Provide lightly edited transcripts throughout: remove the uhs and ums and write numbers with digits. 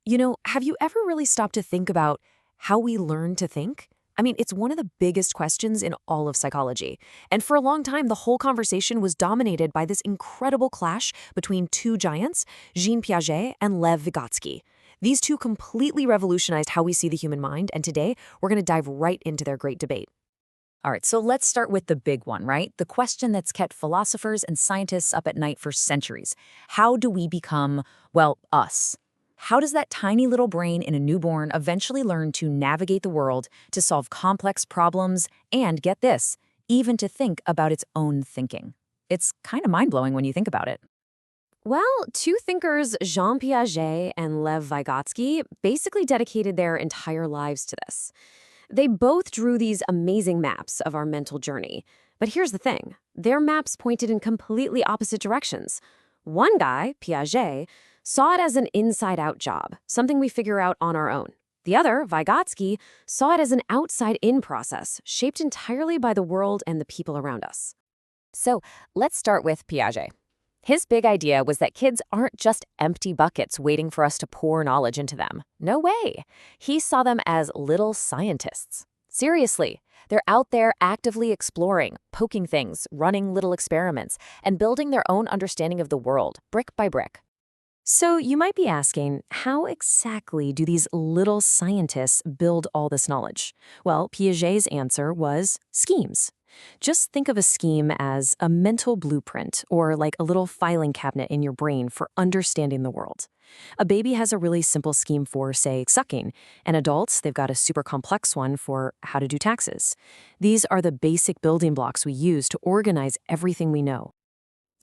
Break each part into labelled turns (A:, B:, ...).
A: Have you ever really stopped to think about how we learn to think? I mean, it's one of the biggest questions in all of psychology. And for a long time, the whole conversation was dominated by this incredible clash between two giants, Jean Piaget and Lev Vygotsky. These two completely revolutionized how we see the human mind, and today we're going to dive right into their great debate.
B: All right, so let's start with the big one, right? The question that's kept philosophers and scientists up at night for centuries. How do we become, well, us? How does that tiny little brain in a newborn eventually learn to navigate the world, to solve complex problems, and get this, even to think about its own thinking? It's kind of mind-blowing when you think about it.
A: Well, two thinkers, Jean Piaget and Lev Vygotsky, basically dedicated their entire lives to this. They both drew these amazing maps of our mental journey. But here's the thing. Their maps pointed in completely opposite directions. One guy, Piaget, saw it as an inside-out job, something we figure out on our own. The other, Vygotsky, saw it as an outside-in process, shaped entirely by the world and the people around us.
B: So let's start with Piaget. His big idea was that kids aren't just empty buckets waiting for us to pour knowledge into them. No way. He saw them as little scientists. Seriously, they're out there actively exploring, poking things, running little experiments, and building their own understanding of the world, brick by brick.
A: So you might be asking, how exactly do these little scientists build all this knowledge? Well, Piaget's answer was schemes. Just think of a scheme as a mental blueprint or like a little filing cabinet in your brain for understanding the world. A baby has a really simple scheme for, say, sucking, and adults, they've got a super complex one for how to do taxes. These are the basic building blocks we use to organize everything we know.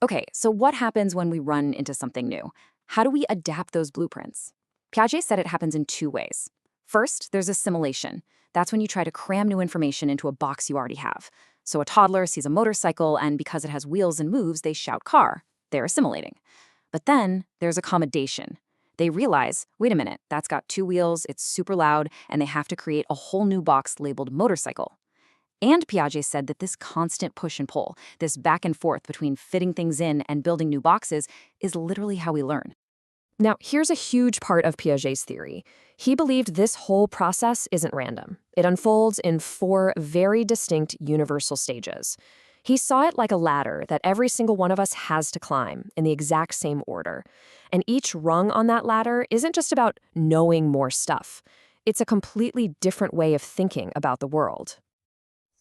B: Okay, so what happens when we run into something new? How do we adapt those blueprints? Piaget said it happens in two ways. First, there's assimilation. That's when you try to cram new information into a box you already have. So a toddler sees a motorcycle, and because it has wheels and moves, they shout car. They're assimilating. But then there's accommodation. They realize, wait a minute, that's got two wheels, it's super loud, and they have to create a whole new box labeled motorcycle. And Piaget said that this constant push and pull, this back and forth between fitting things in and building new boxes, is literally how we learn.
A: Now, here's a huge part of Piaget's theory. He believed this whole process isn't random. It unfolds in four very distinct universal stages. He saw it like a ladder that every single one of us has to climb in the exact same order. And each rung on that ladder isn't just about knowing more stuff. It's a completely different way of thinking about the world.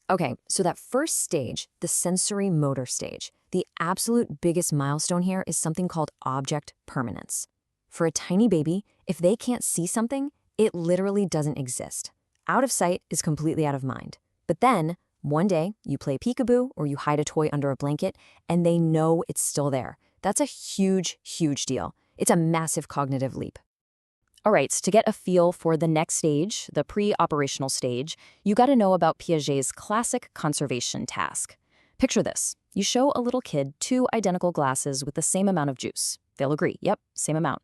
A: Okay, so that first stage, the sensory motor stage, the absolute biggest milestone here is something called object permanence. For a tiny baby, if they can't see something, it literally doesn't exist. Out of sight is completely out of mind. But then, one day, you play peekaboo or you hide a toy under a blanket, and they know it's still there. That's a huge, huge deal. It's a massive cognitive leap. All right, so to get a feel for the next stage, the pre-operational stage, you got to know about Piaget's classic conservation task. Picture this. You show a little kid two identical glasses with the same amount of juice. They'll agree, yep, same amount.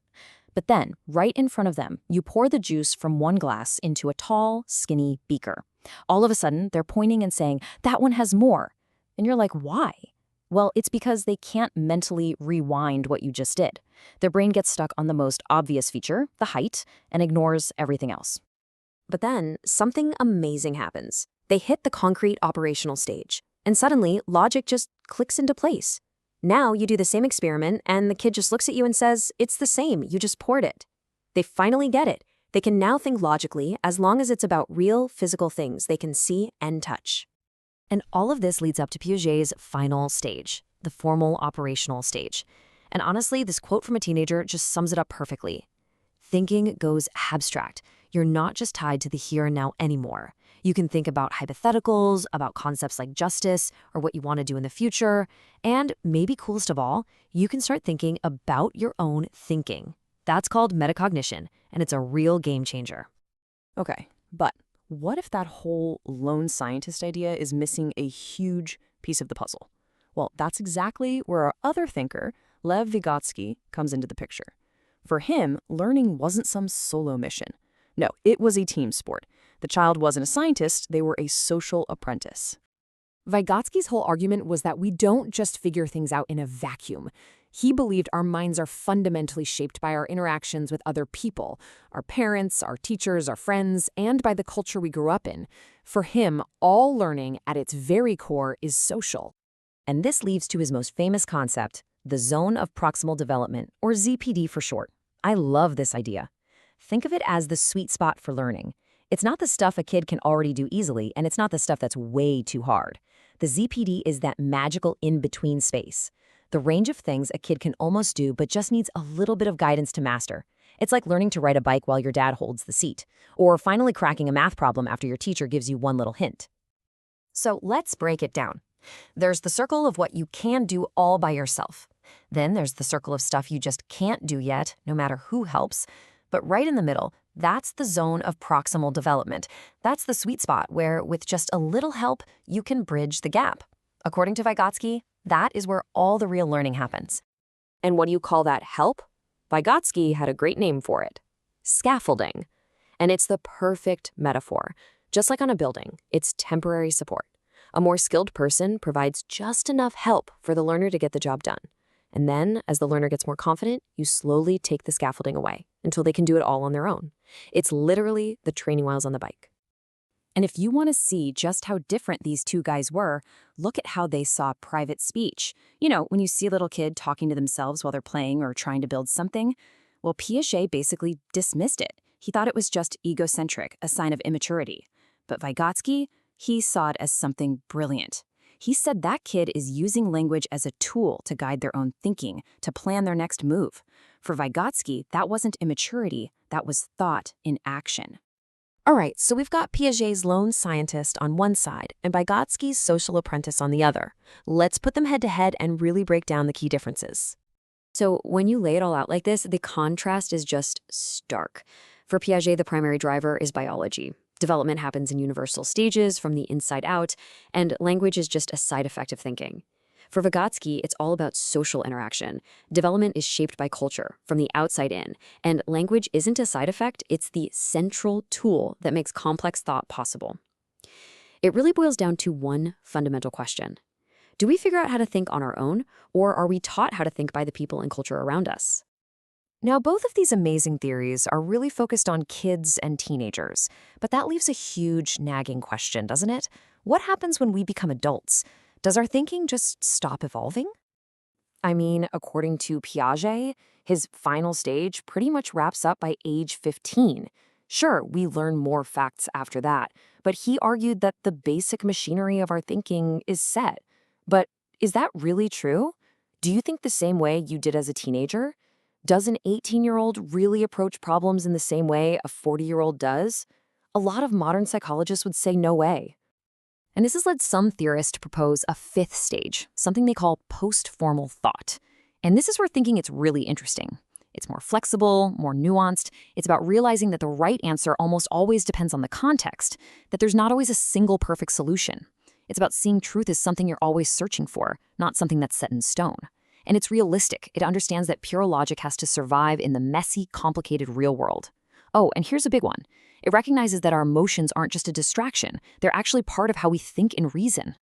A: But then, right in front of them, you pour the juice from one glass into a tall, skinny beaker. All of a sudden, they're pointing and saying, that one has more. And you're like, why? Well, it's because they can't mentally rewind what you just did. Their brain gets stuck on the most obvious feature, the height, and ignores everything else. But then, something amazing happens. They hit the concrete operational stage, and suddenly, logic just clicks into place. Now you do the same experiment, and the kid just looks at you and says, it's the same, you just poured it. They finally get it. They can now think logically as long as it's about real, physical things they can see and touch. And all of this leads up to Piaget's final stage, the formal operational stage. And honestly, this quote from a teenager just sums it up perfectly. Thinking goes abstract. You're not just tied to the here and now anymore. You can think about hypotheticals, about concepts like justice, or what you want to do in the future. And maybe coolest of all, you can start thinking about your own thinking. That's called metacognition, and it's a real game changer.
C: Okay, but what if that whole lone scientist idea is missing a huge piece of the puzzle? Well, that's exactly where our other thinker, Lev Vygotsky, comes into the picture. For him, learning wasn't some solo mission. No, it was a team sport. The child wasn't a scientist, they were a social apprentice.
D: Vygotsky's whole argument was that we don't just figure things out in a vacuum.
A: He believed our minds are fundamentally shaped by our interactions with other people, our parents, our teachers, our friends, and by the culture we grew up in. For him, all learning at its very core is social.
B: And this leads to his most famous concept, the zone of proximal development, or ZPD for short. I love this idea. Think of it as the sweet spot for learning. It's not the stuff a kid can already do easily, and it's not the stuff that's way too hard. The ZPD is that magical in-between space. The range of things a kid can almost do but just needs a little bit of guidance to master. It's like learning to ride a bike while your dad holds the seat, or finally cracking a math problem after your teacher gives you one little hint.
A: So let's break it down. There's the circle of what you can do all by yourself. Then there's the circle of stuff you just can't do yet, no matter who helps. But right in the middle, that's the zone of proximal development. That's the sweet spot where, with just a little help, you can bridge the gap. According to Vygotsky, that is where all the real learning happens. And what do you call that help? Vygotsky had a great name for it: scaffolding. And it's the perfect metaphor. Just like on a building, it's temporary support. A more skilled person provides just enough help for the learner to get the job done. And then, as the learner gets more confident, you slowly take the scaffolding away until they can do it all on their own. It's literally the training wheels on the bike.
B: And if you want to see just how different these two guys were, look at how they saw private speech. You know, when you see a little kid talking to themselves while they're playing or trying to build something, well, Piaget basically dismissed it. He thought it was just egocentric, a sign of immaturity. But Vygotsky, he saw it as something brilliant. He said that kid is using language as a tool to guide their own thinking, to plan their next move. For Vygotsky, that wasn't immaturity, that was thought in action.
A: All right, so we've got Piaget's lone scientist on one side and Vygotsky's social apprentice on the other. Let's put them head to head and really break down the key differences.
D: So when you lay it all out like this, the contrast is just stark. For Piaget, the primary driver is biology. Development happens in universal stages from the inside out, and language is just a side effect of thinking. For Vygotsky, it's all about social interaction. Development is shaped by culture, from the outside in, and language isn't a side effect, it's the central tool that makes complex thought possible. It really boils down to one fundamental question. Do we figure out how to think on our own, or are we taught how to think by the people and culture around us?
A: Now, both of these amazing theories are really focused on kids and teenagers, but that leaves a huge nagging question, doesn't it? What happens when we become adults? Does our thinking just stop evolving? I mean, according to Piaget, his final stage pretty much wraps up by age 15. Sure, we learn more facts after that, but he argued that the basic machinery of our thinking is set. But is that really true? Do you think the same way you did as a teenager? Does an 18-year-old really approach problems in the same way a 40-year-old does? A lot of modern psychologists would say no way. And this has led some theorists to propose a fifth stage, something they call post-formal thought. And this is where thinking gets really interesting. It's more flexible, more nuanced. It's about realizing that the right answer almost always depends on the context, that there's not always a single perfect solution. It's about seeing truth as something you're always searching for, not something that's set in stone. And it's realistic. It understands that pure logic has to survive in the messy, complicated real world. Oh, and here's a big one. It recognizes that our emotions aren't just a distraction. They're actually part of how we think and reason.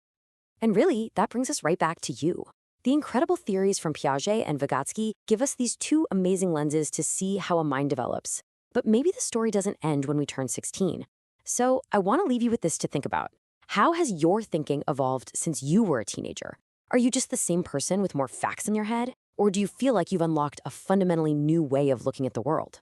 A: And really, that brings us right back to you. The incredible theories from Piaget and Vygotsky give us these two amazing lenses to see how a mind develops. But maybe the story doesn't end when we turn 16. So I want to leave you with this to think about. How has your thinking evolved since you were a teenager? Are you just the same person with more facts in your head? Or do you feel like you've unlocked a fundamentally new way of looking at the world?